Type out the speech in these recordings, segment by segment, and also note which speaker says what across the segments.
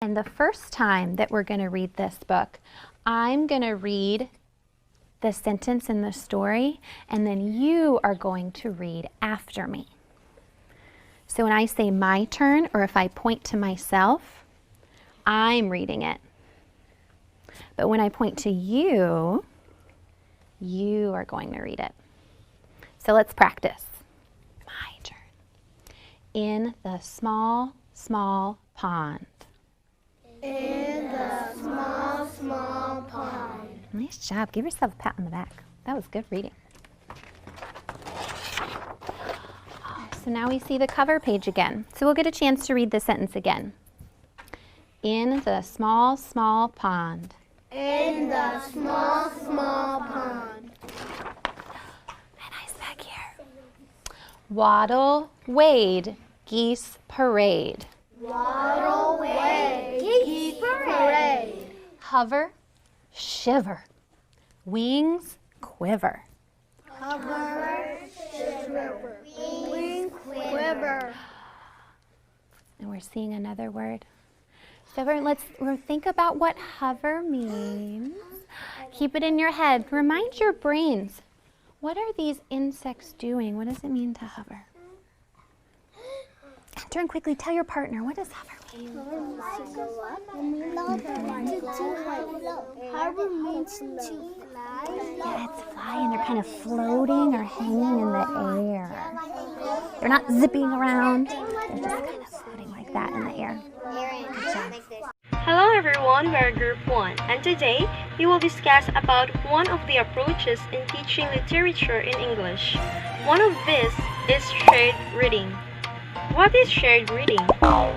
Speaker 1: And the first time that we're going to read this book, I'm going to read the sentence in the story, and then you are going to read after me. So when I say my turn, or if I point to myself, I'm reading it. But when I point to you, you are going to read it. So let's practice. My turn. In the small, small pond.
Speaker 2: In the small, small pond.
Speaker 1: Nice job. Give yourself a pat on the back. That was good reading. So now we see the cover page again. So we'll get a chance to read the sentence again. In the small, small pond.
Speaker 2: In the small, small pond.
Speaker 1: And nice back here. Waddle, wade, geese parade.
Speaker 2: Waddle, wade, geese parade.
Speaker 1: Hover, shiver, wings quiver.
Speaker 2: Hover, shiver, wings quiver.
Speaker 1: And we're seeing another word. So we'll think about what hover means. Keep it in your head. Remind your brains, what are these insects doing? What does it mean to hover? Turn quickly, tell your partner, what does hover mean?
Speaker 2: Hover means to fly.
Speaker 1: Yeah, it's flying. They're kind of floating or hanging in the air. They're not zipping around. They're just kind of floating like that in the air. Good job.
Speaker 3: Hello everyone, we are Group 1 and today we will discuss about one of the approaches in teaching literature in English. One of these is shared reading. What is shared reading?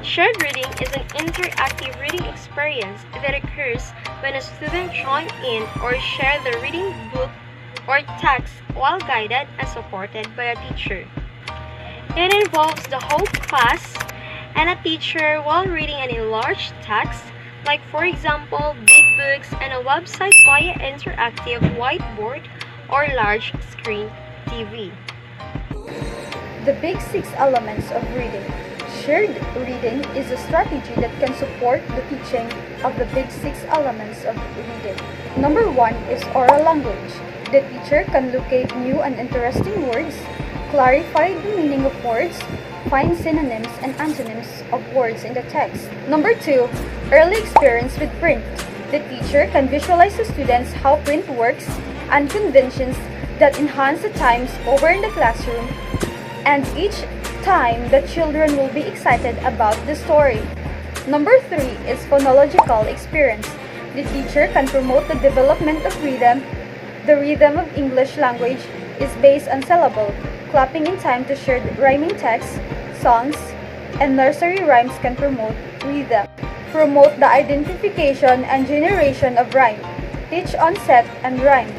Speaker 3: Shared reading is an interactive reading experience that occurs when a student joins in or shares the reading book or text while guided and supported by a teacher. It involves the whole class and a teacher while reading an enlarged text, like for example big books and a website via interactive whiteboard or large screen TV.
Speaker 4: The big 6 elements of reading. Shared reading is a strategy that can support the teaching of the big 6 elements of reading. Number 1 is oral language. The teacher can locate new and interesting words, clarify the meaning of words, find synonyms and antonyms of words in the text. Number 2, early experience with print. The teacher can visualize to students how print works and conventions that enhance the times over in the classroom, and each time the children will be excited about the story. Number 3 is phonological experience. The teacher can promote the development of rhythm. The rhythm of English language is based on syllable, clapping in time to share rhyming text, songs, and nursery rhymes can promote rhythm. Promote the identification and generation of rhyme. Teach onset and rhyme.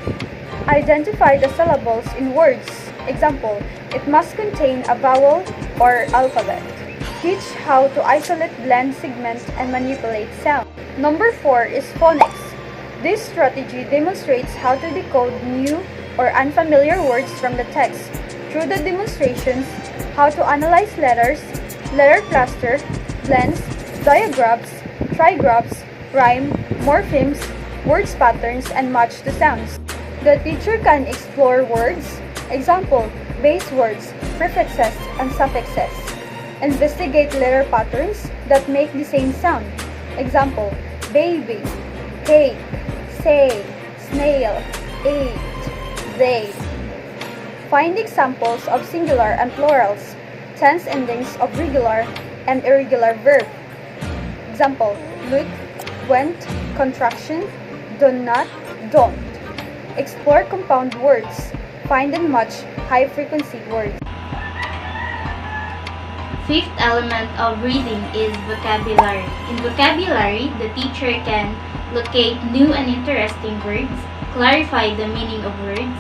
Speaker 4: Identify the syllables in words. Example, it must contain a vowel or alphabet. Teach how to isolate, blend, segment, and manipulate sound. Number 4 is phonics. This strategy demonstrates how to decode new or unfamiliar words from the text. Through the demonstrations, how to analyze letters, letter cluster, blends, diagrams, trigraphs, rhyme, morphemes, words patterns, and match the sounds. The teacher can explore words, example, base words, prefixes, and suffixes. Investigate letter patterns that make the same sound. Example, baby, cake, say, snail, ate, they. Find examples of singular and plurals, tense endings of regular and irregular verb. Example, look, went, contraction, do not, don't. Explore compound words. Find and match high-frequency words.
Speaker 5: Fifth element of reading is vocabulary. In vocabulary, the teacher can locate new and interesting words, clarify the meaning of words,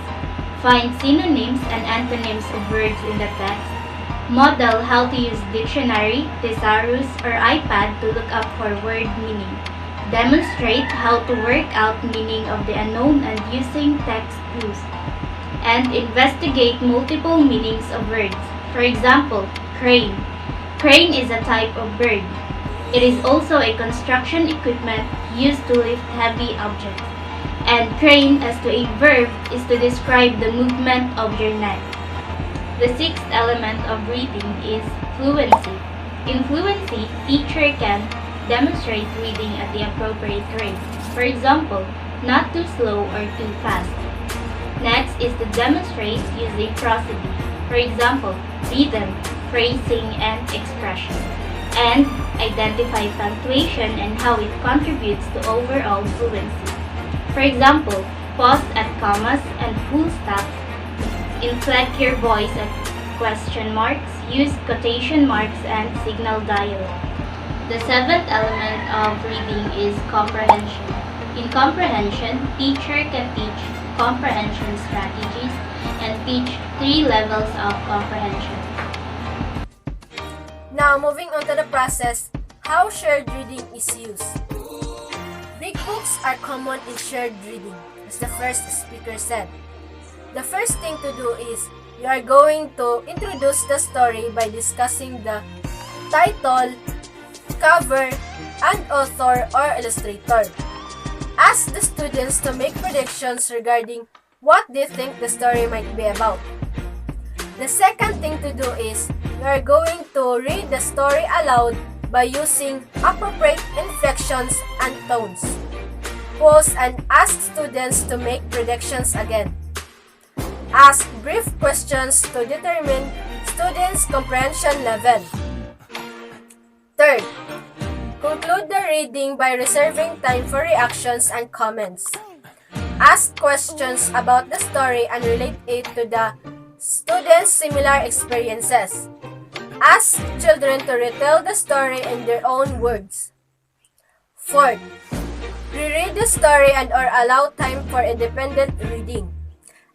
Speaker 5: find synonyms and antonyms of words in the text, model how to use dictionary, thesaurus, or iPad to look up for word meaning, demonstrate how to work out meaning of the unknown and using text clues, and investigate multiple meanings of words. For example, crane. Crane is a type of bird. It is also a construction equipment used to lift heavy objects. And crane as to a verb is to describe the movement of your neck. The sixth element of reading is fluency. In fluency, teacher can demonstrate reading at the appropriate rate. For example, not too slow or too fast. Next is to demonstrate using prosody. For example, rhythm, phrasing, and expression. And identify punctuation and how it contributes to overall fluency. For example, pause at commas and full stops, inflect your voice at question marks, use quotation marks, and signal dialogue. The seventh element of reading is comprehension. In comprehension, teacher can teach comprehension strategies and teach 3 levels of comprehension.
Speaker 6: Now, moving on to the process, how shared reading is used. Big books are common in shared reading, as the first speaker said. The first thing to do is, you are going to introduce the story by discussing the title, cover, and author or illustrator. Ask the students to make predictions regarding what they think the story might be about. The second thing to do is, you are going to read the story aloud by using appropriate inflections and tones. Pause and ask students to make predictions again. Ask brief questions to determine students' comprehension level. Third, conclude the reading by reserving time for reactions and comments. Ask questions about the story and relate it to the students' similar experiences. Ask children to retell the story in their own words. Fourth, reread the story and or allow time for independent reading.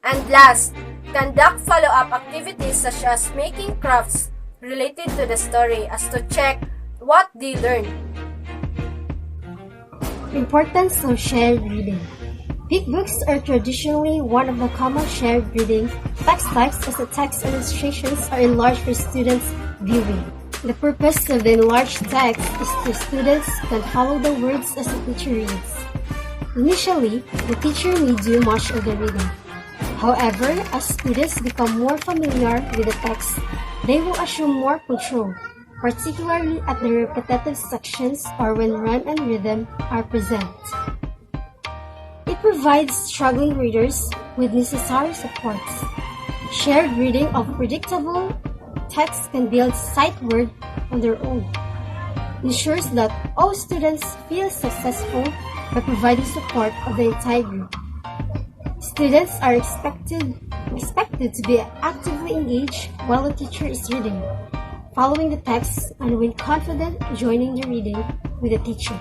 Speaker 6: And last, conduct follow-up activities such as making crafts related to the story as to check what they learned.
Speaker 7: Importance of shared reading. Big books are traditionally one of the common shared reading text types as the text illustrations are enlarged for students' viewing. The purpose of the enlarged text is so students can follow the words as the teacher reads. Initially, the teacher may do much of the reading. However, as students become more familiar with the text, they will assume more control, particularly at the repetitive sections or when rhyme and rhythm are present. It provides struggling readers with necessary supports. Shared reading of predictable text can build sight word on their own. Ensures that all students feel successful by providing support of the entire group. Students are expected to be actively engaged while the teacher is reading, following the text, and when confident, joining the reading with the teacher.